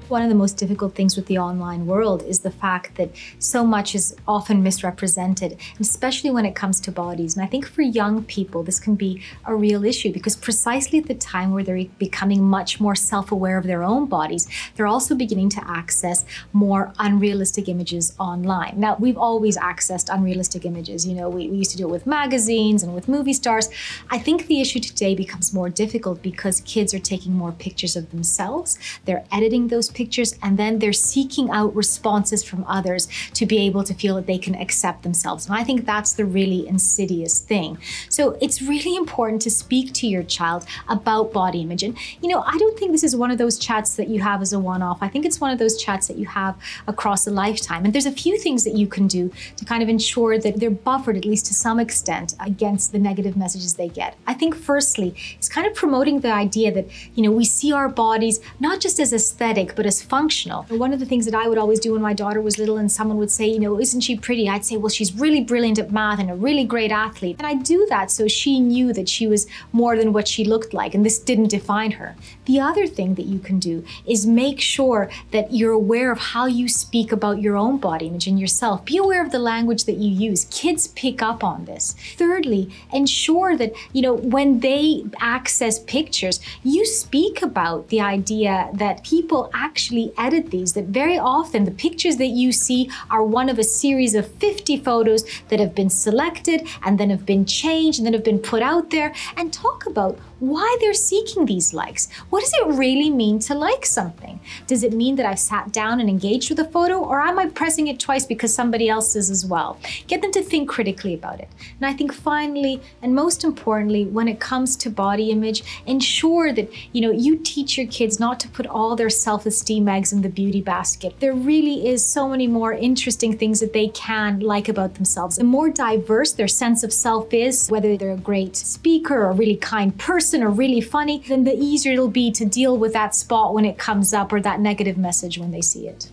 One of the most difficult things with the online world is the fact that so much is often misrepresented, especially when it comes to bodies. And I think for young people, this can be a real issue because precisely at the time where they're becoming much more self-aware of their own bodies, they're also beginning to access more unrealistic images online. Now, we've always accessed unrealistic images. You know, we used to do it with magazines and with movie stars. I think the issue today becomes more difficult because kids are taking more pictures of themselves. They're editing those pictures, and then they're seeking out responses from others to be able to feel that they can accept themselves. And I think that's the really insidious thing. So it's really important to speak to your child about body image. And, you know, I don't think this is one of those chats that you have as a one-off. I think it's one of those chats that you have across a lifetime. And there's a few things that you can do to kind of ensure that they're buffered, at least to some extent, against the negative messages they get. I think firstly, it's kind of promoting the idea that, you know, we see our bodies not just as aesthetic, but as functional. And one of the things that I would always do when my daughter was little and someone would say, you know, isn't she pretty? I'd say, well, she's really brilliant at math and a really great athlete. And I do that so she knew that she was more than what she looked like, and this didn't define her. The other thing that you can do is make sure that you're aware of how you speak about your own body image and yourself. Be aware of the language that you use. Kids pick up on this. Thirdly, ensure that, you know, when they access pictures, you speak about the idea that people actually edit these, that very often the pictures that you see are one of a series of 50 photos that have been selected and then have been changed and then have been put out there, and talk about why they're seeking these likes. What does it really mean to like something? Does it mean that I've sat down and engaged with a photo, or am I pressing it twice because somebody else is as well? Get them to think critically about it. And I think finally, and most importantly, when it comes to body image, ensure that, you know, you teach your kids not to put all their self-esteem eggs in the beauty basket. There really is so many more interesting things that they can like about themselves. The more diverse their sense of self is, whether they're a great speaker or a really kind person or really funny, then the easier it'll be to deal with that spot when it comes up or that negative message when they see it.